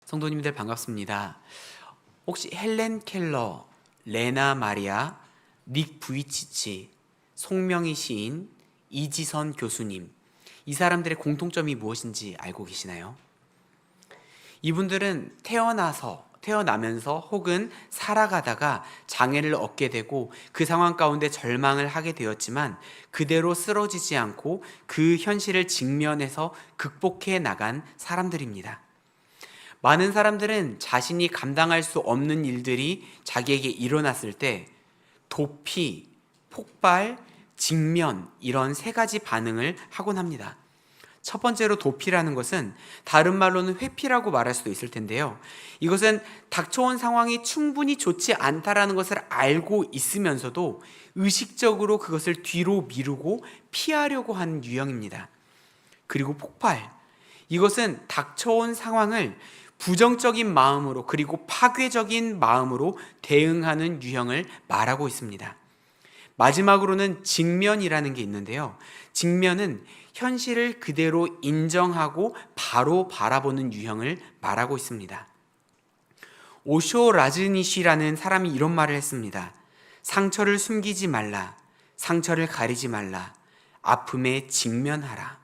성도님들 반갑습니다. 혹시 헬렌 켈러, 레나 마리아, 닉 부이치치, 송명희 시인, 이지선 교수님, 이 사람들의 공통점이 무엇인지 알고 계시나요? 이분들은 태어나면서 혹은 살아가다가 장애를 얻게 되고 그 상황 가운데 절망을 하게 되었지만 그대로 쓰러지지 않고 그 현실을 직면해서 극복해 나간 사람들입니다. 많은 사람들은 자신이 감당할 수 없는 일들이 자기에게 일어났을 때 도피, 폭발, 직면 이런 세 가지 반응을 하곤 합니다. 첫 번째로 도피라는 것은 다른 말로는 회피라고 말할 수도 있을 텐데요. 이것은 닥쳐온 상황이 충분히 좋지 않다라는 것을 알고 있으면서도 의식적으로 그것을 뒤로 미루고 피하려고 하는 유형입니다. 그리고 폭발. 이것은 닥쳐온 상황을 부정적인 마음으로 그리고 파괴적인 마음으로 대응하는 유형을 말하고 있습니다. 마지막으로는 직면이라는 게 있는데요. 직면은 현실을 그대로 인정하고 바로 바라보는 유형을 말하고 있습니다. 오쇼 라즈니쉬라는 사람이 이런 말을 했습니다. 상처를 숨기지 말라. 상처를 가리지 말라. 아픔에 직면하라.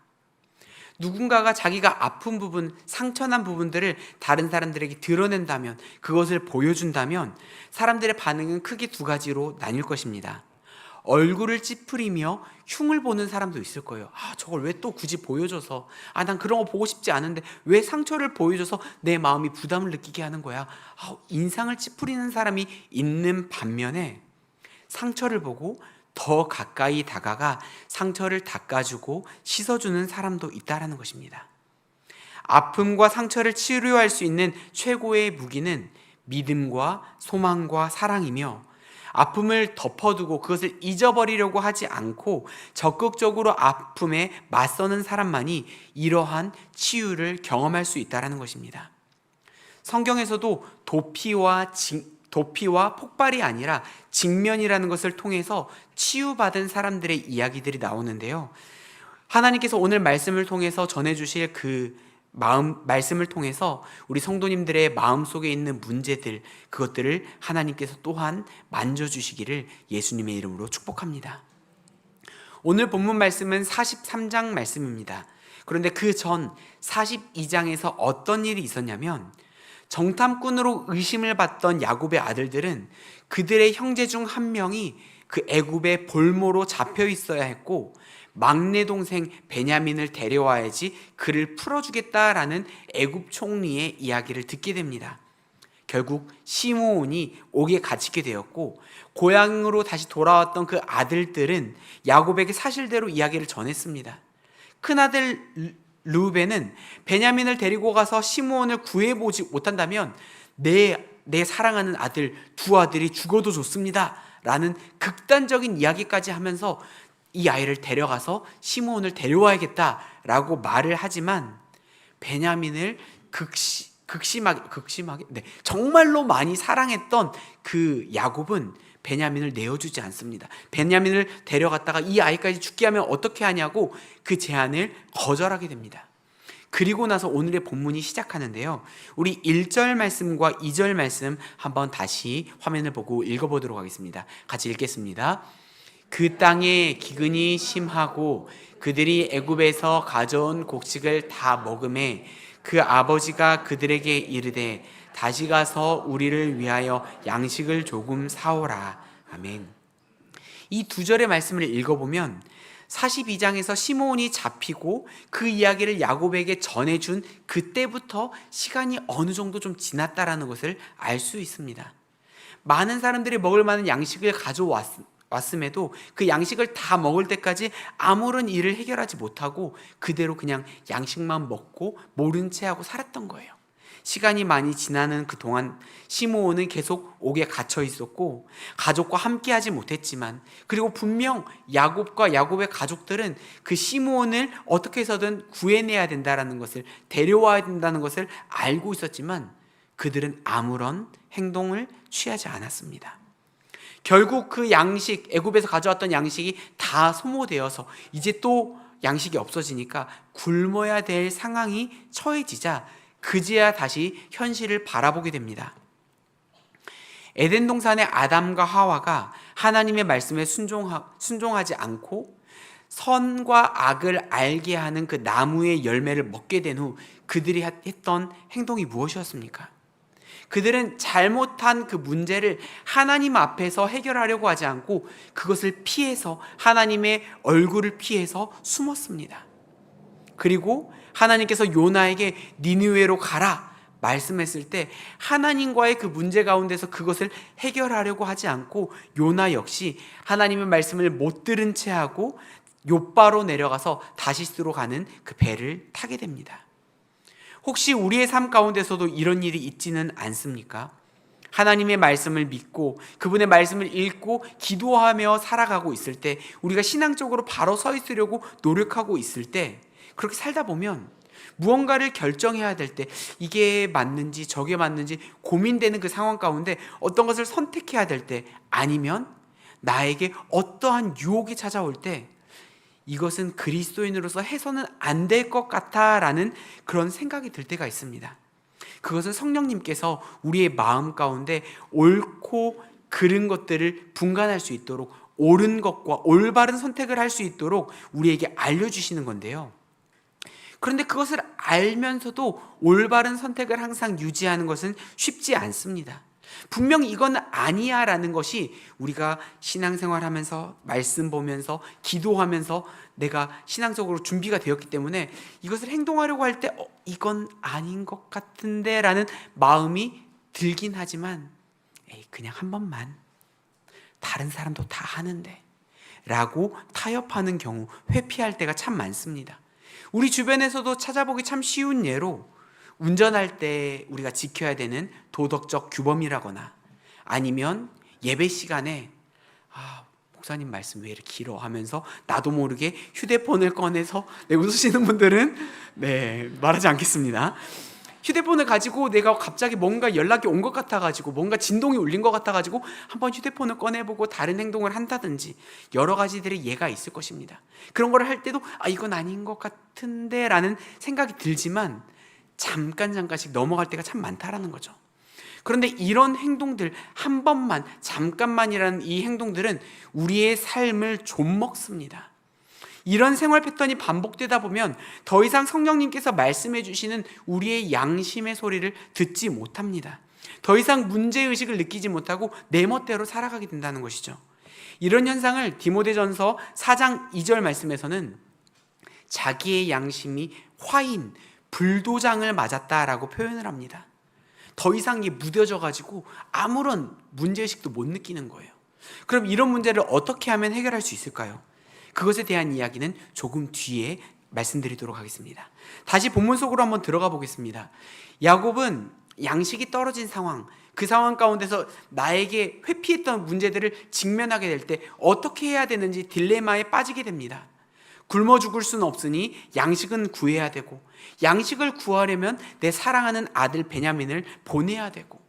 누군가가 자기가 아픈 부분, 상처난 부분들을 다른 사람들에게 드러낸다면, 그것을 보여준다면 사람들의 반응은 크게 두 가지로 나뉠 것입니다. 얼굴을 찌푸리며 흉을 보는 사람도 있을 거예요. 저걸 왜 또 굳이 보여줘서, 난 그런 거 보고 싶지 않은데 왜 상처를 보여줘서 내 마음이 부담을 느끼게 하는 거야. 인상을 찌푸리는 사람이 있는 반면에 상처를 보고 더 가까이 다가가 상처를 닦아주고 씻어주는 사람도 있다라는 것입니다. 아픔과 상처를 치료할 수 있는 최고의 무기는 믿음과 소망과 사랑이며, 아픔을 덮어두고 그것을 잊어버리려고 하지 않고 적극적으로 아픔에 맞서는 사람만이 이러한 치유를 경험할 수 있다는 것입니다. 성경에서도 도피와 폭발이 아니라 직면이라는 것을 통해서 치유받은 사람들의 이야기들이 나오는데요. 하나님께서 오늘 말씀을 통해서 전해주실 말씀을 통해서 우리 성도님들의 마음속에 있는 문제들, 그것들을 하나님께서 또한 만져주시기를 예수님의 이름으로 축복합니다. 오늘 본문 말씀은 43장 말씀입니다. 그런데 그 전 42장에서 어떤 일이 있었냐면, 정탐꾼으로 의심을 받던 야곱의 아들들은 그들의 형제 중 한 명이 그 애굽의 볼모로 잡혀 있어야 했고, 막내 동생 베냐민을 데려와야지 그를 풀어주겠다라는 애굽 총리의 이야기를 듣게 됩니다. 결국 시므온이 옥에 갇히게 되었고, 고향으로 다시 돌아왔던 그 아들들은 야곱에게 사실대로 이야기를 전했습니다. 큰아들 르우벤은 베냐민을 데리고 가서 시므온을 구해보지 못한다면 내 사랑하는 아들 두 아들이 죽어도 좋습니다 라는 극단적인 이야기까지 하면서 이 아이를 데려가서 시므온을 데려와야겠다라고 말을 하지만, 베냐민을 극심하게 정말로 많이 사랑했던 그 야곱은 베냐민을 내어주지 않습니다. 베냐민을 데려갔다가 이 아이까지 죽게 하면 어떻게 하냐고 그 제안을 거절하게 됩니다. 그리고 나서 오늘의 본문이 시작하는데요. 우리 1절 말씀과 2절 말씀 한번 다시 화면을 보고 읽어보도록 하겠습니다. 같이 읽겠습니다. 그 땅에 기근이 심하고 그들이 애굽에서 가져온 곡식을 다 먹음에 그 아버지가 그들에게 이르되 다시 가서 우리를 위하여 양식을 조금 사오라. 아멘. 이 두 절의 말씀을 읽어보면 42장에서 시므온이 잡히고 그 이야기를 야곱에게 전해준 그때부터 시간이 어느 정도 좀 지났다라는 것을 알 수 있습니다. 많은 사람들이 먹을 만한 양식을 가져왔음에도 그 양식을 다 먹을 때까지 아무런 일을 해결하지 못하고 그대로 그냥 양식만 먹고 모른 채 하고 살았던 거예요. 시간이 많이 지나는 그동안 시므온은 계속 옥에 갇혀 있었고 가족과 함께 하지 못했지만, 그리고 분명 야곱과 야곱의 가족들은 그 시므온을 어떻게 해서든 구해내야 된다는 것을, 데려와야 된다는 것을 알고 있었지만 그들은 아무런 행동을 취하지 않았습니다. 결국 그 양식, 애굽에서 가져왔던 양식이 다 소모되어서 이제 또 양식이 없어지니까 굶어야 될 상황이 처해지자 그제야 다시 현실을 바라보게 됩니다. 에덴 동산의 아담과 하와가 하나님의 말씀에 순종하지 않고 선과 악을 알게 하는 그 나무의 열매를 먹게 된 후 그들이 했던 행동이 무엇이었습니까? 그들은 잘못한 그 문제를 하나님 앞에서 해결하려고 하지 않고 그것을 피해서 하나님의 얼굴을 피해서 숨었습니다. 그리고 하나님께서 요나에게 니느웨로 가라 말씀했을 때 하나님과의 그 문제 가운데서 그것을 해결하려고 하지 않고 요나 역시 하나님의 말씀을 못 들은 채 하고 욥바로 내려가서 다시스로 가는 그 배를 타게 됩니다. 혹시 우리의 삶 가운데서도 이런 일이 있지는 않습니까? 하나님의 말씀을 믿고 그분의 말씀을 읽고 기도하며 살아가고 있을 때, 우리가 신앙적으로 바로 서 있으려고 노력하고 있을 때, 그렇게 살다 보면 무언가를 결정해야 될 때 이게 맞는지 저게 맞는지 고민되는 그 상황 가운데 어떤 것을 선택해야 될 때, 아니면 나에게 어떠한 유혹이 찾아올 때 이것은 그리스도인으로서 해서는 안 될 것 같아라는 그런 생각이 들 때가 있습니다. 그것은 성령님께서 우리의 마음 가운데 옳고 그른 것들을 분간할 수 있도록, 옳은 것과 올바른 선택을 할 수 있도록 우리에게 알려주시는 건데요. 그런데 그것을 알면서도 올바른 선택을 항상 유지하는 것은 쉽지 않습니다. 분명히 이건 아니야 라는 것이 우리가 신앙생활하면서 말씀 보면서 기도하면서 내가 신앙적으로 준비가 되었기 때문에 이것을 행동하려고 할 때 이건 아닌 것 같은데 라는 마음이 들긴 하지만 그냥 한 번만, 다른 사람도 다 하는데 라고 타협하는 경우, 회피할 때가 참 많습니다. 우리 주변에서도 찾아보기 참 쉬운 예로 운전할 때 우리가 지켜야 되는 도덕적 규범이라거나, 아니면 예배 시간에 목사님 말씀 왜 이렇게 길어 하면서 나도 모르게 휴대폰을 꺼내서, 웃으시는 분들은 말하지 않겠습니다. 휴대폰을 가지고 내가 갑자기 뭔가 연락이 온 것 같아가지고, 뭔가 진동이 울린 것 같아가지고 한번 휴대폰을 꺼내보고 다른 행동을 한다든지 여러 가지들의 예가 있을 것입니다. 그런 걸 할 때도 이건 아닌 것 같은데 라는 생각이 들지만 잠깐씩 넘어갈 때가 참 많다라는 거죠. 그런데 이런 행동들, 한 번만, 잠깐만이라는 이 행동들은 우리의 삶을 좀먹습니다. 이런 생활 패턴이 반복되다 보면 더 이상 성령님께서 말씀해 주시는 우리의 양심의 소리를 듣지 못합니다. 더 이상 문제의식을 느끼지 못하고 내 멋대로 살아가게 된다는 것이죠. 이런 현상을 디모데전서 4장 2절 말씀에서는 자기의 양심이 화인, 불도장을 맞았다라고 표현을 합니다. 더 이상 이게 무뎌져가지고 아무런 문제의식도 못 느끼는 거예요. 그럼 이런 문제를 어떻게 하면 해결할 수 있을까요? 그것에 대한 이야기는 조금 뒤에 말씀드리도록 하겠습니다. 다시 본문 속으로 한번 들어가 보겠습니다. 야곱은 양식이 떨어진 상황, 그 상황 가운데서 나에게 회피했던 문제들을 직면하게 될 때 어떻게 해야 되는지 딜레마에 빠지게 됩니다. 굶어 죽을 수는 없으니 양식은 구해야 되고, 양식을 구하려면 내 사랑하는 아들 베냐민을 보내야 되고,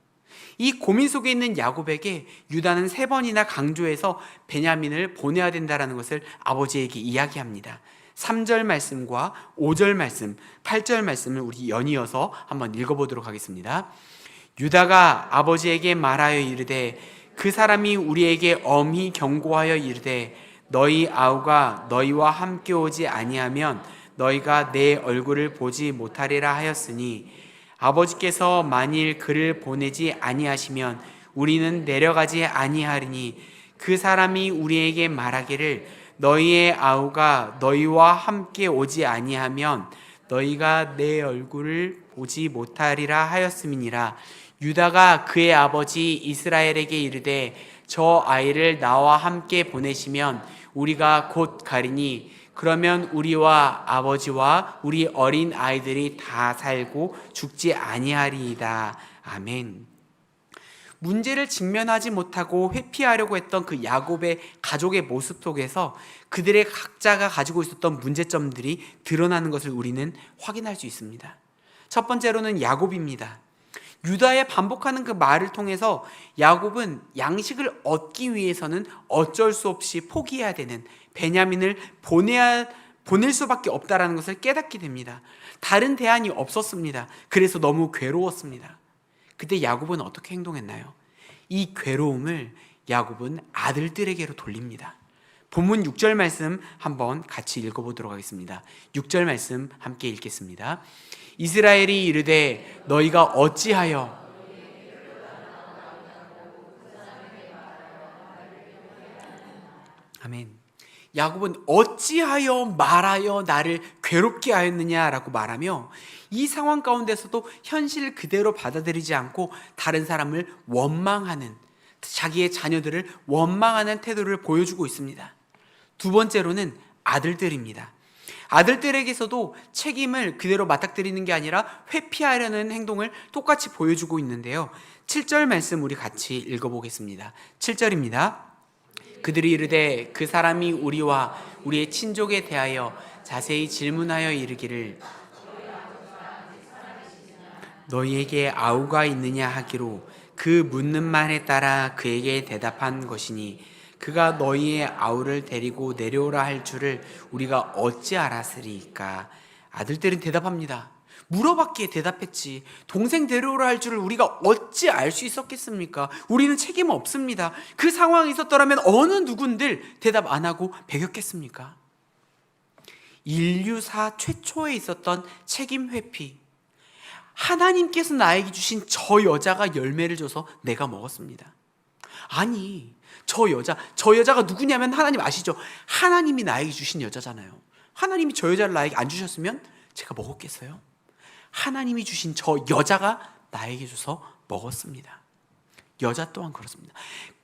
이 고민 속에 있는 야곱에게 유다는 3번이나 강조해서 베냐민을 보내야 된다는 것을 아버지에게 이야기합니다. 3절 말씀과 5절 말씀, 8절 말씀을 우리 연이어서 한번 읽어보도록 하겠습니다. 유다가 아버지에게 말하여 이르되, 그 사람이 우리에게 엄히 경고하여 이르되, 너희 아우가 너희와 함께 오지 아니하면 너희가 내 얼굴을 보지 못하리라 하였으니, 아버지께서 만일 그를 보내지 아니하시면 우리는 내려가지 아니하리니, 그 사람이 우리에게 말하기를 너희의 아우가 너희와 함께 오지 아니하면 너희가 내 얼굴을 보지 못하리라 하였음이니라. 유다가 그의 아버지 이스라엘에게 이르되, 저 아이를 나와 함께 보내시면 우리가 곧 가리니, 그러면 우리와 아버지와 우리 어린 아이들이 다 살고 죽지 아니하리이다. 아멘. 문제를 직면하지 못하고 회피하려고 했던 그 야곱의 가족의 모습 속에서 그들의 각자가 가지고 있었던 문제점들이 드러나는 것을 우리는 확인할 수 있습니다. 첫 번째로는 야곱입니다. 유다의 반복하는 그 말을 통해서 야곱은 양식을 얻기 위해서는 어쩔 수 없이 포기해야 되는, 베냐민을 보낼 수밖에 없다라는 것을 깨닫게 됩니다. 다른 대안이 없었습니다. 그래서 너무 괴로웠습니다. 그때 야곱은 어떻게 행동했나요? 이 괴로움을 야곱은 아들들에게로 돌립니다. 본문 6절 말씀 한번 같이 읽어보도록 하겠습니다. 6절 말씀 함께 읽겠습니다. 이스라엘이 이르되 너희가 어찌하여 아멘. 야곱은 어찌하여 말하여 나를 괴롭게 하였느냐라고 말하며 이 상황 가운데서도 현실 그대로 받아들이지 않고 다른 사람을 원망하는, 자기의 자녀들을 원망하는 태도를 보여주고 있습니다. 두 번째로는 아들들입니다. 아들들에게서도 책임을 그대로 맞닥뜨리는 게 아니라 회피하려는 행동을 똑같이 보여주고 있는데요. 7절 말씀 우리 같이 읽어보겠습니다. 7절입니다. 그들이 이르되 그 사람이 우리와 우리의 친족에 대하여 자세히 질문하여 이르기를 너희에게 아우가 있느냐 하기로 그 묻는 말에 따라 그에게 대답한 것이니 그가 너희의 아우를 데리고 내려오라 할 줄을 우리가 어찌 알았으리까. 아들들은 대답합니다. 물어봤기에 대답했지 동생 데려오라 할 줄을 우리가 어찌 알 수 있었겠습니까? 우리는 책임 없습니다. 그 상황이 있었더라면 어느 누군들 대답 안 하고 배겼겠습니까? 인류사 최초에 있었던 책임 회피. 하나님께서 나에게 주신 저 여자가 열매를 줘서 내가 먹었습니다. 아니, 저 여자가 누구냐면 하나님 아시죠? 하나님이 나에게 주신 여자잖아요. 하나님이 저 여자를 나에게 안 주셨으면 제가 먹었겠어요? 하나님이 주신 저 여자가 나에게 줘서 먹었습니다. 여자 또한 그렇습니다.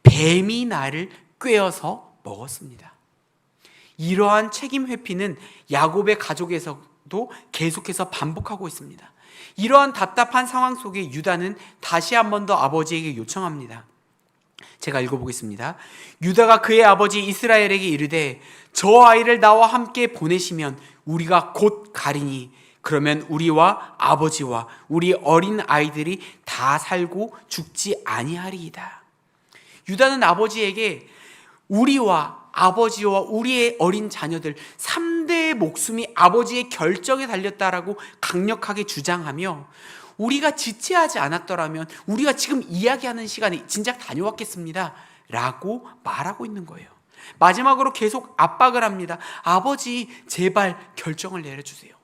뱀이 나를 꿰어서 먹었습니다. 이러한 책임 회피는 야곱의 가족에서도 계속해서 반복하고 있습니다. 이러한 답답한 상황 속에 유다는 다시 한 번 더 아버지에게 요청합니다. 제가 읽어보겠습니다. 유다가 그의 아버지 이스라엘에게 이르되 저 아이를 나와 함께 보내시면 우리가 곧 가리니 그러면 우리와 아버지와 우리 어린 아이들이 다 살고 죽지 아니하리이다. 유다는 아버지에게 우리와 아버지와 우리의 어린 자녀들 3대의 목숨이 아버지의 결정에 달렸다라고 강력하게 주장하며 우리가 지체하지 않았더라면 우리가 지금 이야기하는 시간에 진작 다녀왔겠습니다 라고 말하고 있는 거예요. 마지막으로 계속 압박을 합니다. 아버지 제발 결정을 내려주세요.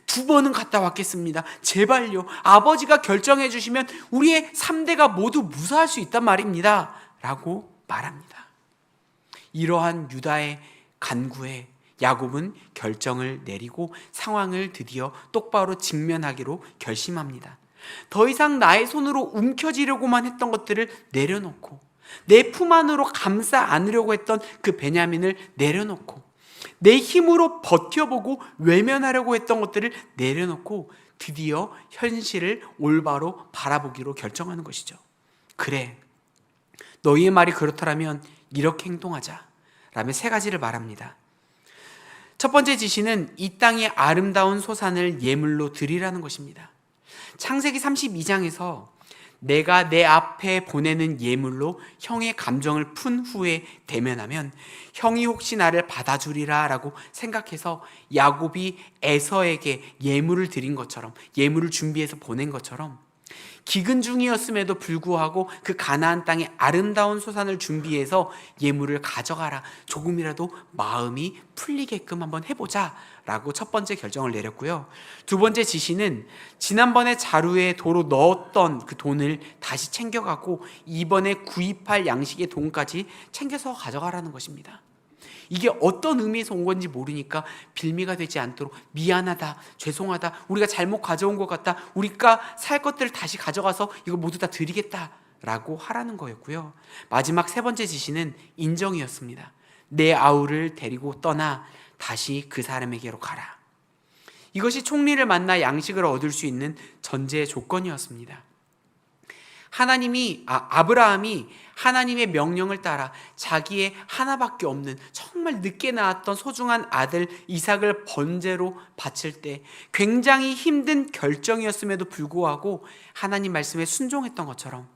2번은 갔다 왔겠습니다. 제발요. 아버지가 결정해 주시면 우리의 3대가 모두 무사할 수 있단 말입니다 라고 말합니다. 이러한 유다의 간구에 야곱은 결정을 내리고 상황을 드디어 똑바로 직면하기로 결심합니다. 더 이상 나의 손으로 움켜쥐려고만 했던 것들을 내려놓고 내 품 안으로 감싸 안으려고 했던 그 베냐민을 내려놓고 내 힘으로 버텨보고 외면하려고 했던 것들을 내려놓고 드디어 현실을 올바로 바라보기로 결정하는 것이죠. 그래, 너희의 말이 그렇다면 이렇게 행동하자 라며 3가지를 말합니다. 첫 번째 지시는 이 땅의 아름다운 소산을 예물로 드리라는 것입니다. 창세기 32장에서 내가 내 앞에 보내는 예물로 형의 감정을 푼 후에 대면하면 형이 혹시 나를 받아주리라 라고 생각해서 야곱이 에서에게 예물을 드린 것처럼, 예물을 준비해서 보낸 것처럼 기근 중이었음에도 불구하고 그 가나안 땅의 아름다운 소산을 준비해서 예물을 가져가라, 조금이라도 마음이 풀리게끔 한번 해보자 라고 첫 번째 결정을 내렸고요. 두 번째 지시는 지난번에 자루에 도로 넣었던 그 돈을 다시 챙겨가고 이번에 구입할 양식의 돈까지 챙겨서 가져가라는 것입니다. 이게 어떤 의미에서 온 건지 모르니까 빌미가 되지 않도록 미안하다, 죄송하다, 우리가 잘못 가져온 것 같다, 우리가 살 것들을 다시 가져가서 이거 모두 다 드리겠다 라고 하라는 거였고요. 마지막 3번째 지시는 인정이었습니다. 내 아우를 데리고 떠나 다시 그 사람에게로 가라. 이것이 총리를 만나 양식을 얻을 수 있는 전제 조건이었습니다. 아브라함이 하나님의 명령을 따라 자기의 하나밖에 없는 정말 늦게 낳았던 소중한 아들 이삭을 번제로 바칠 때 굉장히 힘든 결정이었음에도 불구하고 하나님 말씀에 순종했던 것처럼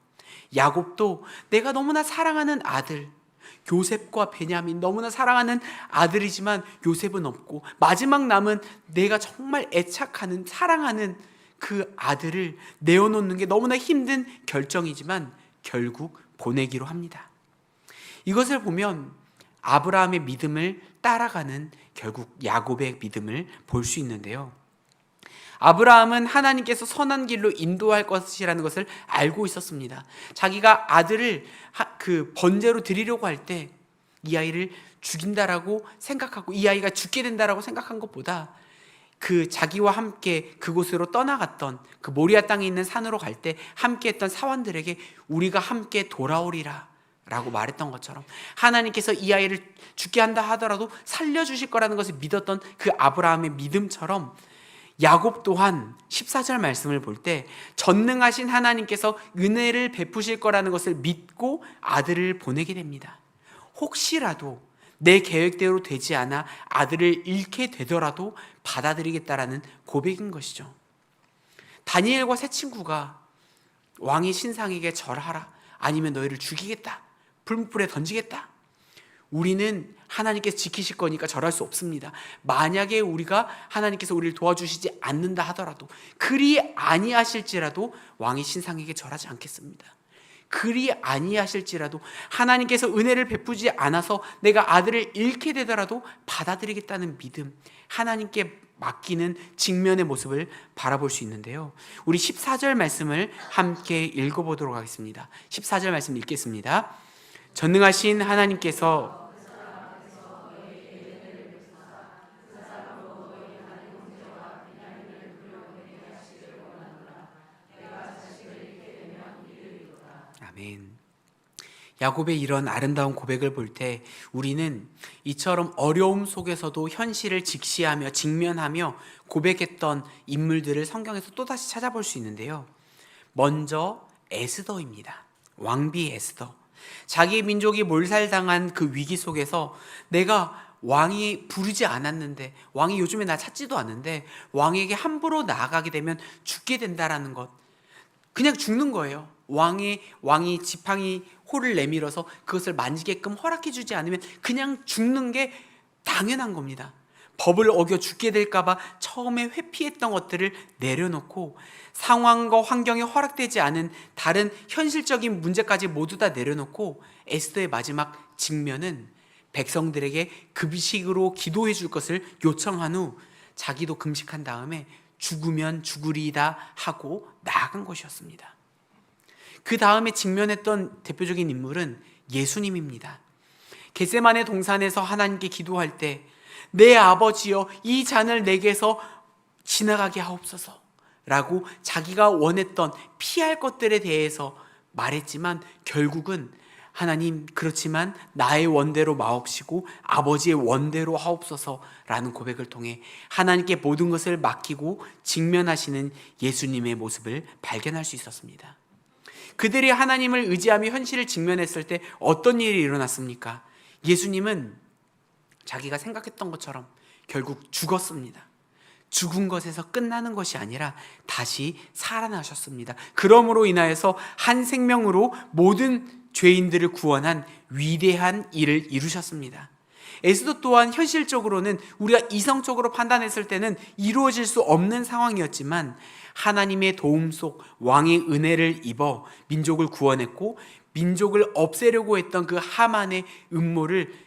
야곱도 내가 너무나 사랑하는 아들 요셉과 베냐민, 너무나 사랑하는 아들이지만 요셉은 없고 마지막 남은 내가 정말 애착하는, 사랑하는 그 아들을 내어놓는 게 너무나 힘든 결정이지만 결국 보내기로 합니다. 이것을 보면 아브라함의 믿음을 따라가는 결국 야곱의 믿음을 볼 수 있는데요. 아브라함은 하나님께서 선한 길로 인도할 것이라는 것을 알고 있었습니다. 자기가 아들을 그 번제로 드리려고 할 때 이 아이를 죽인다라고 생각하고 이 아이가 죽게 된다라고 생각한 것보다 그 자기와 함께 그곳으로 떠나갔던 그 모리아 땅에 있는 산으로 갈 때 함께 했던 사원들에게 우리가 함께 돌아오리라 라고 말했던 것처럼 하나님께서 이 아이를 죽게 한다 하더라도 살려주실 거라는 것을 믿었던 그 아브라함의 믿음처럼 야곱 또한 14절 말씀을 볼 때 전능하신 하나님께서 은혜를 베푸실 거라는 것을 믿고 아들을 보내게 됩니다. 혹시라도 내 계획대로 되지 않아 아들을 잃게 되더라도 받아들이겠다라는 고백인 것이죠. 다니엘과 세 친구가 왕의 신상에게 절하라, 아니면 너희를 죽이겠다, 불불에 던지겠다. 우리는 하나님께서 지키실 거니까 절할 수 없습니다. 만약에 우리가 하나님께서 우리를 도와주시지 않는다 하더라도, 그리 아니하실지라도 왕의 신상에게 절하지 않겠습니다. 그리 아니하실지라도 하나님께서 은혜를 베푸지 않아서 내가 아들을 잃게 되더라도 받아들이겠다는 믿음, 하나님께 맡기는 직면의 모습을 바라볼 수 있는데요. 우리 14절 말씀을 함께 읽어보도록 하겠습니다. 14절 말씀 읽겠습니다. 전능하신 하나님께서 아멘. 야곱의 이런 아름다운 고백을 볼 때 우리는 이처럼 어려움 속에서도 현실을 직시하며 직면하며 고백했던 인물들을 성경에서 또다시 찾아볼 수 있는데요. 먼저 에스더입니다. 왕비 에스더. 자기 민족이 몰살당한 그 위기 속에서 내가 왕이 부르지 않았는데, 왕이 요즘에 나 찾지도 않는데 왕에게 함부로 나아가게 되면 죽게 된다라는 것, 그냥 죽는 거예요. 왕이 지팡이 호를 내밀어서 그것을 만지게끔 허락해 주지 않으면 그냥 죽는 게 당연한 겁니다. 법을 어겨 죽게 될까봐 처음에 회피했던 것들을 내려놓고 상황과 환경에 허락되지 않은 다른 현실적인 문제까지 모두 다 내려놓고 에스더의 마지막 직면은 백성들에게 금식으로 기도해 줄 것을 요청한 후 자기도 금식한 다음에 죽으면 죽으리이다 하고 나아간 것이었습니다. 그 다음에 직면했던 대표적인 인물은 예수님입니다. 겟세마네 동산에서 하나님께 기도할 때 내 아버지여 이 잔을 내게서 지나가게 하옵소서 라고 자기가 원했던 피할 것들에 대해서 말했지만 결국은 하나님, 그렇지만 나의 원대로 마옵시고 아버지의 원대로 하옵소서라는 고백을 통해 하나님께 모든 것을 맡기고 직면하시는 예수님의 모습을 발견할 수 있었습니다. 그들이 하나님을 의지하며 현실을 직면했을 때 어떤 일이 일어났습니까? 예수님은 자기가 생각했던 것처럼 결국 죽었습니다. 죽은 것에서 끝나는 것이 아니라 다시 살아나셨습니다. 그러므로 인하여서 한 생명으로 모든 죄인들을 구원한 위대한 일을 이루셨습니다. 에스더 또한 현실적으로는 우리가 이성적으로 판단했을 때는 이루어질 수 없는 상황이었지만 하나님의 도움 속 왕의 은혜를 입어 민족을 구원했고 민족을 없애려고 했던 그 하만의 음모를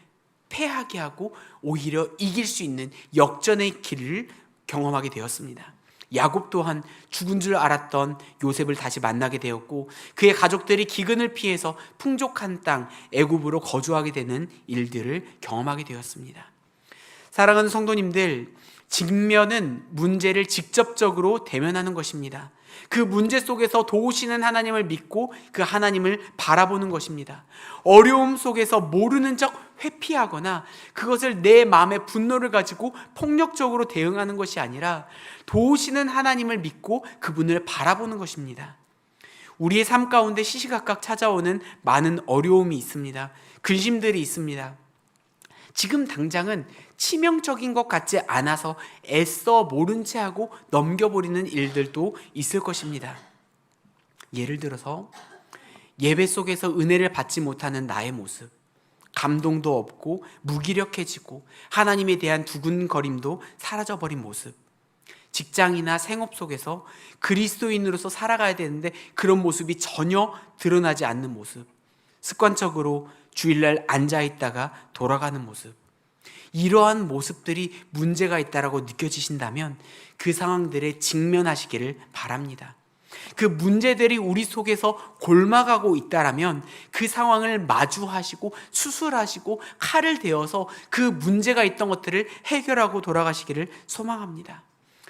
패하게 하고 오히려 이길 수 있는 역전의 길을 경험하게 되었습니다. 야곱 또한 죽은 줄 알았던 요셉을 다시 만나게 되었고 그의 가족들이 기근을 피해서 풍족한 땅 애굽으로 거주하게 되는 일들을 경험하게 되었습니다. 사랑하는 성도님들, 직면은 문제를 직접적으로 대면하는 것입니다. 그 문제 속에서 도우시는 하나님을 믿고 그 하나님을 바라보는 것입니다. 어려움 속에서 모르는 척 회피하거나 그것을 내 마음의 분노를 가지고 폭력적으로 대응하는 것이 아니라 도우시는 하나님을 믿고 그분을 바라보는 것입니다. 우리의 삶 가운데 시시각각 찾아오는 많은 어려움이 있습니다. 근심들이 있습니다. 지금 당장은 치명적인 것 같지 않아서 애써 모른 채 하고 넘겨버리는 일들도 있을 것입니다. 예를 들어서 예배 속에서 은혜를 받지 못하는 나의 모습, 감동도 없고 무기력해지고 하나님에 대한 두근거림도 사라져버린 모습, 직장이나 생업 속에서 그리스도인으로서 살아가야 되는데 그런 모습이 전혀 드러나지 않는 모습, 습관적으로 주일날 앉아있다가 돌아가는 모습, 이러한 모습들이 문제가 있다라고 느껴지신다면 그 상황들에 직면하시기를 바랍니다. 그 문제들이 우리 속에서 골마가고 있다라면 그 상황을 마주하시고 수술하시고 칼을 대어서 그 문제가 있던 것들을 해결하고 돌아가시기를 소망합니다.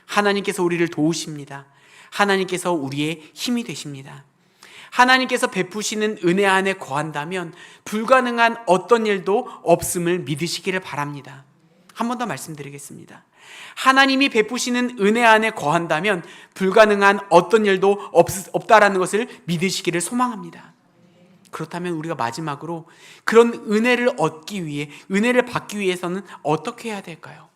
하나님께서 우리를 도우십니다. 하나님께서 우리의 힘이 되십니다. 하나님께서 베푸시는 은혜 안에 거한다면 불가능한 어떤 일도 없음을 믿으시기를 바랍니다. 한 번 더 말씀드리겠습니다. 하나님이 베푸시는 은혜 안에 거한다면 불가능한 어떤 일도 없다라는 것을 믿으시기를 소망합니다. 그렇다면 우리가 마지막으로 그런 은혜를 얻기 위해, 은혜를 받기 위해서는 어떻게 해야 될까요?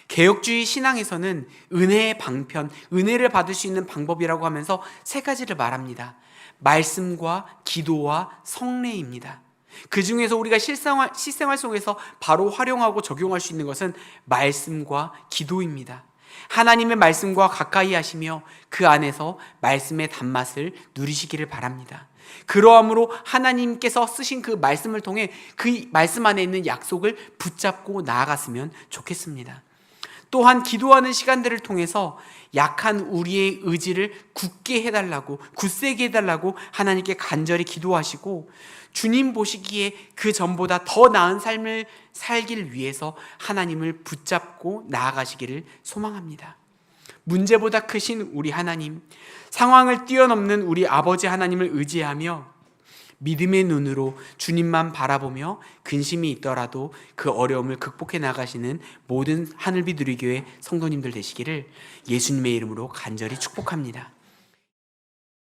개혁주의 신앙에서는 은혜의 방편, 은혜를 받을 수 있는 방법이라고 하면서 세 가지를 말합니다. 말씀과 기도와 성례입니다. 그 중에서 우리가 실생활 속에서 바로 활용하고 적용할 수 있는 것은 말씀과 기도입니다. 하나님의 말씀과 가까이 하시며 그 안에서 말씀의 단맛을 누리시기를 바랍니다. 그러함으로 하나님께서 쓰신 그 말씀을 통해 그 말씀 안에 있는 약속을 붙잡고 나아갔으면 좋겠습니다. 또한 기도하는 시간들을 통해서 약한 우리의 의지를 굳게 해달라고, 굳세게 해달라고 하나님께 간절히 기도하시고 주님 보시기에 그 전보다 더 나은 삶을 살길 위해서 하나님을 붙잡고 나아가시기를 소망합니다. 문제보다 크신 우리 하나님, 상황을 뛰어넘는 우리 아버지 하나님을 의지하며 믿음의 눈으로 주님만 바라보며 근심이 있더라도 그 어려움을 극복해 나가시는 모든 하늘빛 누리교회 성도님들 되시기를 예수님의 이름으로 간절히 축복합니다.